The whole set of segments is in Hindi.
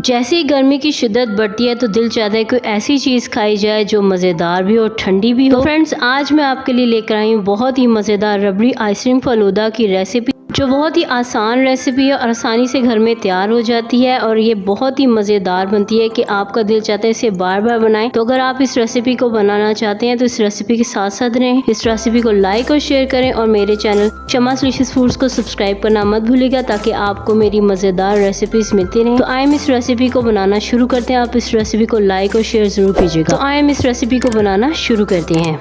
जैसे ही गर्मी की शिद्दत बढ़ती है तो दिल चाहता है कोई ऐसी चीज़ खाई जाए जो मज़ेदार भी हो, ठंडी भी हो। तो फ्रेंड्स, आज मैं आपके लिए लेकर आई हूँ बहुत ही मज़ेदार रबड़ी आइसक्रीम फालूदा की रेसिपी, जो बहुत ही आसान रेसिपी है और आसानी से घर में तैयार हो जाती है और ये बहुत ही मज़ेदार बनती है कि आपका दिल चाहता है इसे बार बार बनाएं। तो अगर आप इस रेसिपी को बनाना चाहते हैं तो इस रेसिपी के साथ साथ रहें, इस रेसिपी को लाइक और शेयर करें और मेरे चैनल शमास डिलीशियस फूड्स को सब्सक्राइब करना मत भूलिएगा ताकि आपको मेरी मज़ेदार रेसिपीज मिलती रहें। तो आए हम इस रेसिपी को बनाना शुरू करते हैं। आप इस रेसिपी को लाइक और शेयर जरूर कीजिएगा। तो आए हम इस रेसिपी को बनाना शुरू करते हैं।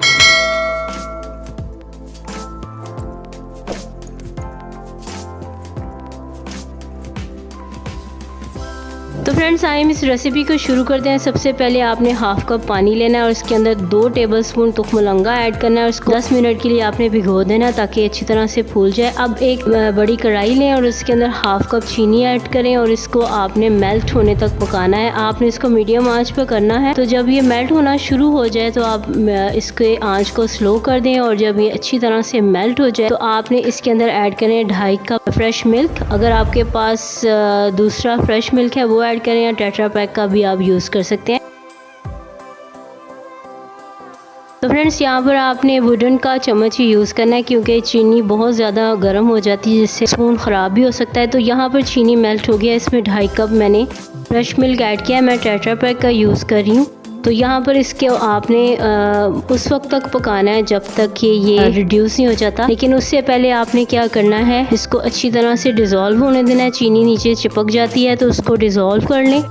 तो फ्रेंड्स, आइए हम इस रेसिपी को शुरू करते हैं। सबसे पहले आपने हाफ कप पानी लेना है और इसके अंदर 2 टेबलस्पून तुखमलंगा ऐड करना है और इसको 10 मिनट के लिए आपने भिगो देना है ताकि अच्छी तरह से फूल जाए। अब एक बड़ी कढ़ाई लें और इसके अंदर हाफ कप चीनी ऐड करें और इसको आपने मेल्ट होने तक पकाना है। आपने इसको मीडियम आंच पर करना है। तो जब ये मेल्ट होना शुरू हो जाए तो आप इसके आंच को स्लो कर दें और जब ये अच्छी तरह से मेल्ट हो जाए तो आपने इसके अंदर ऐड करें 2.5 कप फ्रेश मिल्क। अगर आपके पास दूसरा फ्रेश मिल्क है वो ऐड करें या टेट्रा पैक का भी आप यूज़ कर सकते हैं। तो फ्रेंड्स, यहाँ पर आपने वुडन का चम्मच ही यूज़ करना है क्योंकि चीनी बहुत ज़्यादा गर्म हो जाती है जिससे स्पून ख़राब भी हो सकता है। तो यहाँ पर चीनी मेल्ट हो गया, इसमें 2.5 कप मैंने फ्रेश मिल्क ऐड किया है। मैं टेट्रा पैक का यूज़ कर रही हूँ। तो यहाँ पर इसके आपने उस वक्त तक पकाना है जब तक कि ये रिड्यूस नहीं हो जाता, लेकिन उससे पहले आपने क्या करना है, इसको अच्छी तरह से डिज़ोल्व होने देना है। चीनी नीचे चिपक जाती है तो उसको डिज़ोल्व कर लें।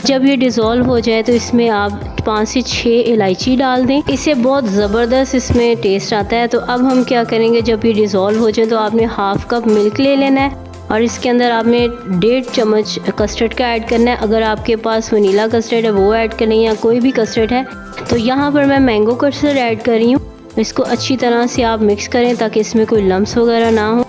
जब ये डिज़ोल्व हो जाए तो इसमें आप 5 से 6 इलायची डाल दें, इससे बहुत ज़बरदस्त इसमें टेस्ट आता है। तो अब हम क्या करेंगे, जब ये डिज़ोल्व हो जाए तो आपने हाफ कप मिल्क ले लेना है और इसके अंदर आपने 1.5 चम्मच कस्टर्ड का ऐड करना है। अगर आपके पास वनीला कस्टर्ड है वो ऐड करें या कोई भी कस्टर्ड है। तो यहाँ पर मैं मैंगो कस्टर्ड ऐड कर रही हूँ। इसको अच्छी तरह से आप मिक्स करें ताकि इसमें कोई लम्स वगैरह ना हो।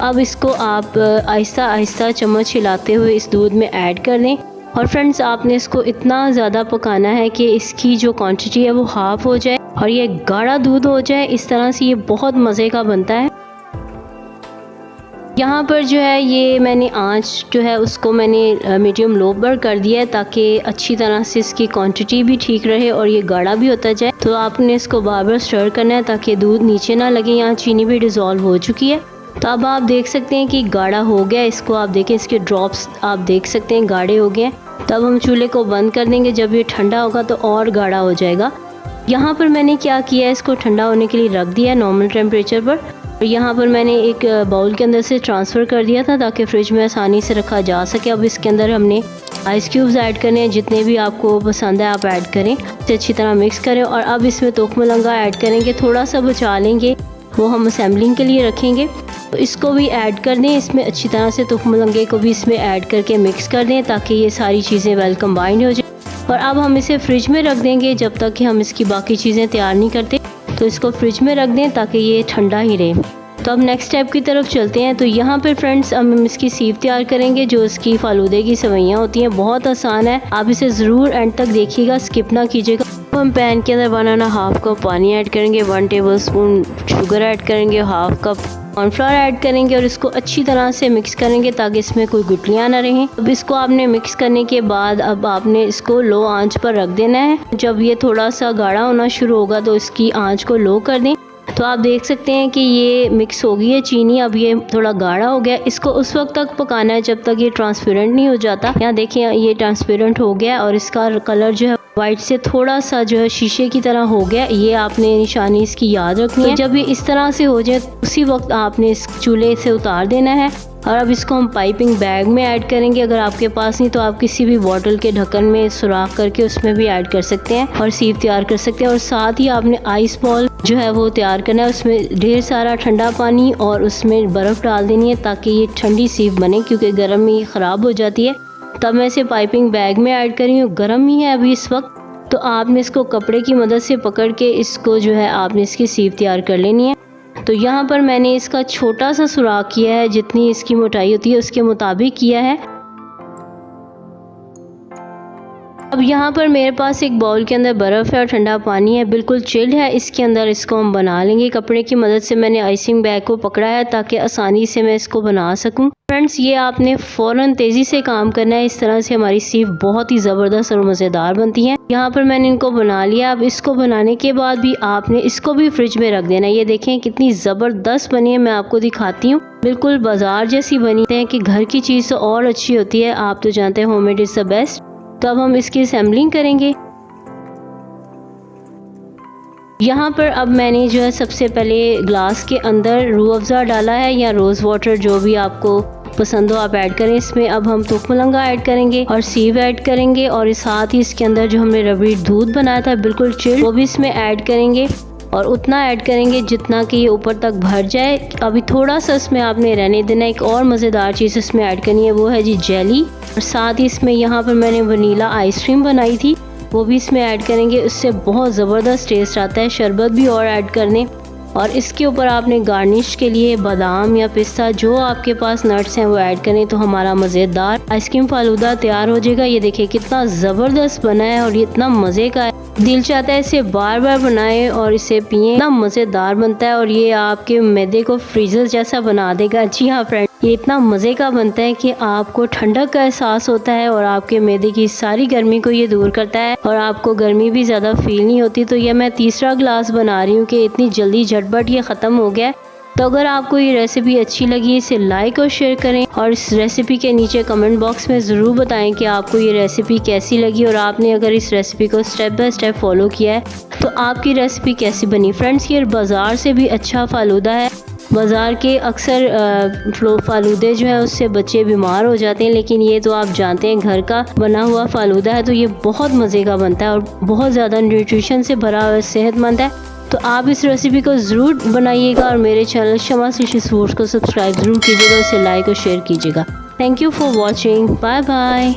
अब इसको आप आहिस्ता आहिस्ता चम्मच हिलाते हुए इस दूध में ऐड कर दें और फ्रेंड्स, आपने इसको इतना ज़्यादा पकाना है कि इसकी जो क्वांटिटी है वो हाफ़ हो जाए और ये गाढ़ा दूध हो जाए। इस तरह से ये बहुत मज़े का बनता है। यहाँ पर जो है ये मैंने आंच जो है उसको मैंने मीडियम लो पर कर दिया है ताकि अच्छी तरह से इसकी क्वांटिटी भी ठीक रहे और ये गाढ़ा भी होता जाए। तो आपने इसको बार बार स्टर करना है ताकि दूध नीचे ना लगे। यहाँ चीनी भी डिज़ोल्व हो चुकी है। तो अब आप देख सकते हैं कि गाढ़ा हो गया। इसको आप देखें, इसके ड्रॉप्स आप देख सकते हैं गाढ़े हो गए। तब हम चूल्हे को बंद कर देंगे। जब ये ठंडा होगा तो और गाढ़ा हो जाएगा। यहाँ पर मैंने क्या किया है, इसको ठंडा होने के लिए रख दिया है नॉर्मल टेम्परेचर पर। और यहाँ पर मैंने एक बाउल के अंदर से ट्रांसफ़र कर दिया था ताकि फ्रिज में आसानी से रखा जा सके। अब इसके अंदर हमने आइस क्यूब्स ऐड करने हैं, जितने भी आपको पसंद है आप ऐड करें। इसे अच्छी तरह मिक्स करें और अब इसमें तुखमलंगा ऐड करेंगे। थोड़ा सा बचा लेंगे, वो हम असेंबलिंग के लिए रखेंगे। तो इसको भी ऐड कर दें। इसमें अच्छी तरह से तुखमलंगे को भी इसमें ऐड करके मिक्स कर दें ताकि ये सारी चीज़ें वेल कंबाइंड हो जाए। और अब हम इसे फ्रिज में रख देंगे जब तक कि हम इसकी बाकी चीज़ें तैयार नहीं करते। तो इसको फ्रिज में रख दें ताकि ये ठंडा ही रहे। तो अब नेक्स्ट स्टेप की तरफ चलते हैं। तो यहाँ पर फ्रेंड्स, अब हम इसकी सीव तैयार करेंगे जो इसकी फालूदे की सेवइयाँ होती हैं। बहुत आसान है, आप इसे ज़रूर एंड तक देखिएगा, स्किप ना कीजिएगा। हम पैन के अंदर 1.5 कप पानी ऐड करेंगे, 1 टेबलस्पून शुगर ऐड करेंगे, हाफ कप कॉर्नफ्लावर ऐड करेंगे और इसको अच्छी तरह से मिक्स करेंगे ताकि इसमें कोई गुठलियाँ ना रहें। अब इसको आपने मिक्स करने के बाद अब आपने इसको लो आंच पर रख देना है। जब ये थोड़ा सा गाढ़ा होना शुरू होगा तो इसकी आंच को लो कर दें। तो आप देख सकते हैं कि ये मिक्स हो गई है चीनी, अब ये थोड़ा गाढ़ा हो गया। इसको उस वक्त तक पकाना है जब तक ये ट्रांसपेरेंट नहीं हो जाता। यहाँ देखिए ये ट्रांसपेरेंट हो गया और इसका कलर जो है वाइट से थोड़ा सा जो है शीशे की तरह हो गया। ये आपने निशानी इसकी याद रखनी है। तो जब ये इस तरह से हो जाए उसी वक्त आपने इस चूल्हे से उतार देना है और अब इसको हम पाइपिंग बैग में ऐड करेंगे। अगर आपके पास नहीं तो आप किसी भी बॉटल के ढक्कन में सुराख करके उसमें भी ऐड कर सकते हैं और सीव तैयार कर सकते हैं। और साथ ही आपने आइस बॉल जो है वो तैयार करना है, उसमें ढेर सारा ठंडा पानी और उसमें बर्फ़ डाल देनी है ताकि ये ठंडी सीव बने, क्योंकि गर्म में ये ख़राब हो जाती है। तब मैं इसे पाइपिंग बैग में ऐड कर रही हूँ। गर्म ही है अभी इस वक्त। तो आपने इसको कपड़े की मदद से पकड़ के इसको जो है आपने इसकी सीव तैयार कर लेनी है। तो यहाँ पर मैंने इसका छोटा सा सुराख किया है, जितनी इसकी मोटाई होती है उसके मुताबिक किया है। अब यहाँ पर मेरे पास एक बाउल के अंदर बर्फ़ है और ठंडा पानी है, बिल्कुल चिल्ड है। इसके अंदर इसको हम बना लेंगे। कपड़े की मदद से मैंने आइसिंग बैग को पकड़ा है ताकि आसानी से मैं इसको बना सकूं। फ्रेंड्स ये आपने फ़ौरन तेज़ी से काम करना है। इस तरह से हमारी सीफ बहुत ही ज़बरदस्त और मज़ेदार बनती हैं। यहाँ पर मैंने इनको बना लिया। अब इसको बनाने के बाद भी आपने इसको भी फ्रिज में रख देना है। ये देखें कितनी ज़बरदस्त बनी है, मैं आपको दिखाती हूँ। बिल्कुल बाजार जैसी बनी है कि घर की चीज़ तो और अच्छी होती है, आप तो जानते हैं होममेड इज़ द बेस्ट। तो अब हम इसकी असेंबलिंग करेंगे। यहाँ पर अब मैंने जो है सबसे पहले ग्लास के अंदर रूह अफ़ज़ा डाला है या रोज़ वाटर, जो भी आपको पसंद हो आप ऐड करें। इसमें अब हम तुखमलंगा ऐड करेंगे और सीव ऐड करेंगे और साथ ही इसके अंदर जो हमने रबड़ी दूध बनाया था बिल्कुल चिल्ड, वो भी इसमें ऐड करेंगे और उतना ऐड करेंगे जितना कि ये ऊपर तक भर जाए। अभी थोड़ा सा इसमें आपने रहने देना। एक और मज़ेदार चीज़ इसमें ऐड करनी है, वो है जी जेली। और साथ ही इसमें यहाँ पर मैंने वनीला आइसक्रीम बनाई थी, वो भी इसमें ऐड करेंगे। उससे बहुत ज़बरदस्त टेस्ट आता है। शरबत भी और ऐड करने और इसके ऊपर आपने गार्निश के लिए बादाम या पिस्ता, जो आपके पास नट्स हैं, वो ऐड करें तो हमारा मज़ेदार आइसक्रीम फालूदा तैयार हो जाएगा। ये देखिए कितना ज़बरदस्त बना है और ये इतना मज़े का है, दिल चाहता है इसे बार बार बनाएं और इसे पिएं। इतना मज़ेदार बनता है और ये आपके मैदे को फ्रीजर जैसा बना देगा। जी हाँ फ्रेंड, ये इतना मज़े का बनता है कि आपको ठंडक का एहसास होता है और आपके मैदे की सारी गर्मी को ये दूर करता है और आपको गर्मी भी ज़्यादा फील नहीं होती। तो ये मैं तीसरा ग्लास बना रही हूँ कि इतनी जल्दी झटपट ये ख़त्म हो गया। तो अगर आपको ये रेसिपी अच्छी लगी इसे लाइक और शेयर करें और इस रेसिपी के नीचे कमेंट बॉक्स में ज़रूर बताएं कि आपको ये रेसिपी कैसी लगी और आपने अगर इस रेसिपी को स्टेप बाय स्टेप फॉलो किया है तो आपकी रेसिपी कैसी बनी। फ्रेंड्स ये बाज़ार से भी अच्छा फालूदा है। बाज़ार के अक्सर फालूदे जो है उससे बच्चे बीमार हो जाते हैं, लेकिन ये तो आप जानते हैं घर का बना हुआ फालूदा है तो ये बहुत मज़े का बनता है और बहुत ज़्यादा न्यूट्रिशन से भरा हुआ सेहतमंद है। तो आप इस रेसिपी को ज़रूर बनाइएगा और मेरे चैनल शमास डिशेस फूड्स को सब्सक्राइब ज़रूर कीजिएगा, उसे लाइक और शेयर कीजिएगा। Thank you for watching, bye bye.